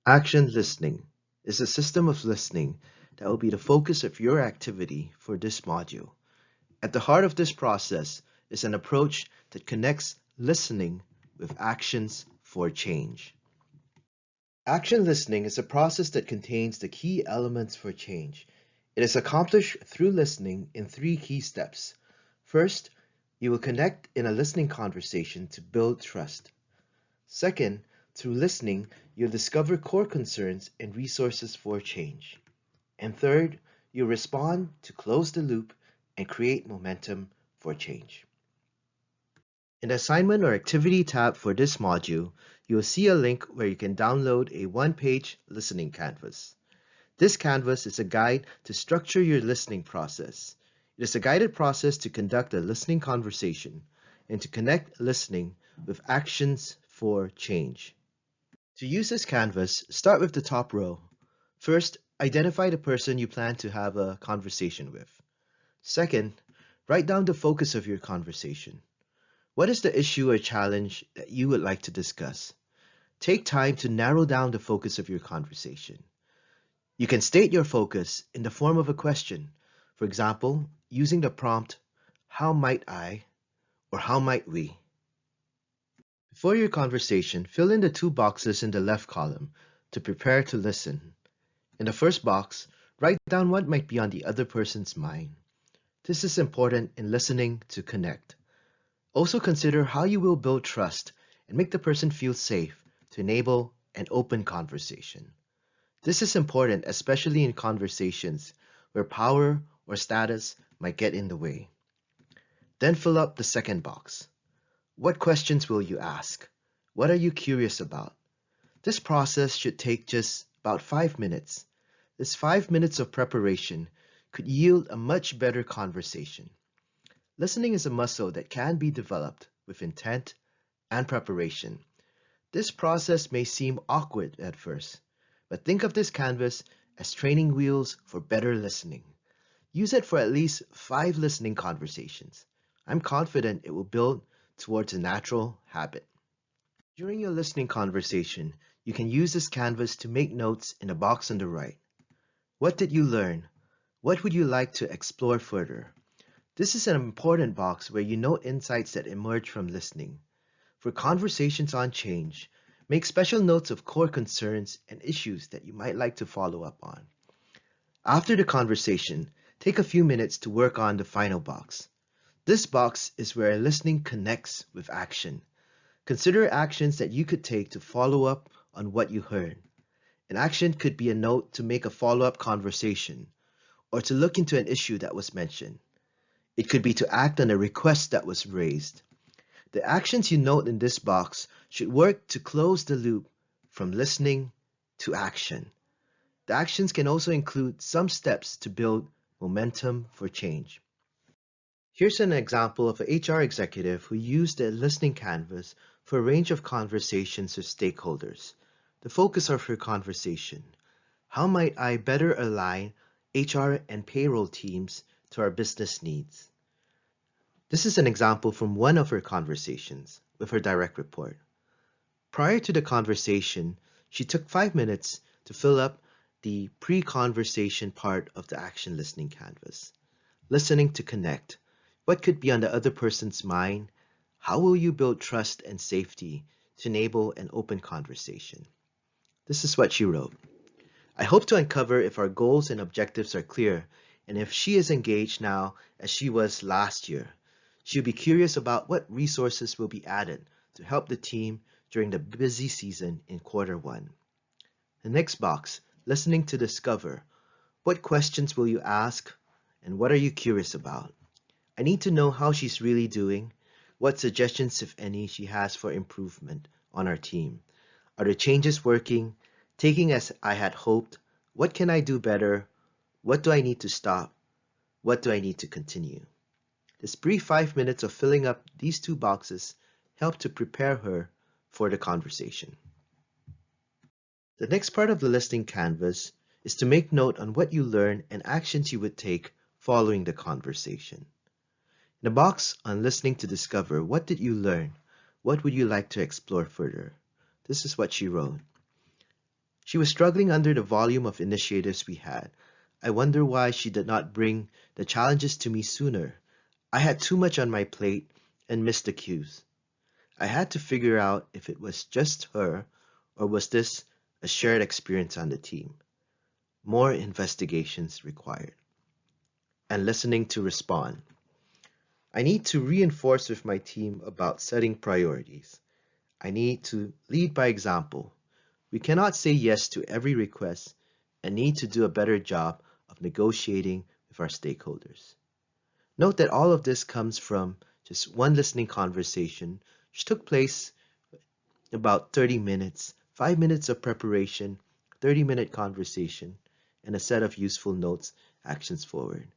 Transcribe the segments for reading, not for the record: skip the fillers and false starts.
Action listening is a system of listening that will be the focus of your activity for this module. At the heart of this process is an approach that connects listening with actions for change. Action listening is a process that contains the key elements for change. It is accomplished through listening in three key steps. First, you will connect in a listening conversation to build trust. Second, through listening, you'll discover core concerns and resources for change. And third, you'll respond to close the loop and create momentum for change. In the Assignment or Activity tab for this module, you will see a link where you can download a one-page listening canvas. This canvas is a guide to structure your listening process. It is a guided process to conduct a listening conversation and to connect listening with actions for change. To use this canvas, start with the top row. First, identify the person you plan to have a conversation with. Second, write down the focus of your conversation. What is the issue or challenge that you would like to discuss? Take time to narrow down the focus of your conversation. You can state your focus in the form of a question. For example, using the prompt, "How might I?" or "How might we?" Before your conversation, fill in the two boxes in the left column to prepare to listen. In the first box, write down what might be on the other person's mind. This is important in listening to connect. Also consider how you will build trust and make the person feel safe to enable an open conversation. This is important especially in conversations where power or status might get in the way. Then fill up the second box. What questions will you ask? What are you curious about? This process should take just about 5 minutes. This 5 minutes of preparation could yield a much better conversation. Listening is a muscle that can be developed with intent and preparation. This process may seem awkward at first, but think of this canvas as training wheels for better listening. Use it for at least 5 listening conversations. I'm confident it will build towards a natural habit. During your listening conversation, you can use this canvas to make notes in the box on the right. What did you learn? What would you like to explore further? This is an important box where you note insights that emerge from listening. For conversations on change, make special notes of core concerns and issues that you might like to follow up on. After the conversation, take a few minutes to work on the final box. This box is where listening connects with action. Consider actions that you could take to follow up on what you heard. An action could be a note to make a follow-up conversation or to look into an issue that was mentioned. It could be to act on a request that was raised. The actions you note in this box should work to close the loop from listening to action. The actions can also include some steps to build momentum for change. Here's an example of an HR executive who used a listening canvas for a range of conversations with stakeholders. The focus of her conversation: how might I better align HR and payroll teams to our business needs? This is an example from one of her conversations with her direct report. Prior to the conversation, she took 5 minutes to fill up the pre-conversation part of the action listening canvas. Listening to connect. What could be on the other person's mind? How will you build trust and safety to enable an open conversation? This is what she wrote. I hope to uncover if our goals and objectives are clear and if she is engaged now as she was last year. She'll be curious about what resources will be added to help the team during the busy season in Q1. The next box, listening to discover. What questions will you ask and what are you curious about? I need to know how she's really doing, what suggestions, if any, she has for improvement on our team. Are the changes working, taking as I had hoped? What can I do better? What do I need to stop? What do I need to continue? This brief 5 minutes of filling up these two boxes helped to prepare her for the conversation. The next part of the listening canvas is to make note on what you learn and actions you would take following the conversation. In the box on listening to discover, what did you learn? What would you like to explore further? This is what she wrote. She was struggling under the volume of initiatives we had. I wonder why she did not bring the challenges to me sooner. I had too much on my plate and missed the cues. I had to figure out if it was just her or was this a shared experience on the team. More investigations required. And listening to respond. I need to reinforce with my team about setting priorities. I need to lead by example. We cannot say yes to every request and need to do a better job of negotiating with our stakeholders. Note that all of this comes from just one listening conversation, which took place about 30 minutes, 5 minutes of preparation, 30-minute conversation, and a set of useful notes, actions forward.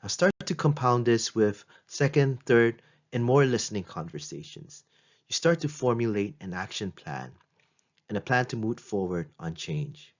Now start to compound this with second, third, and more listening conversations. You start to formulate an action plan and a plan to move forward on change.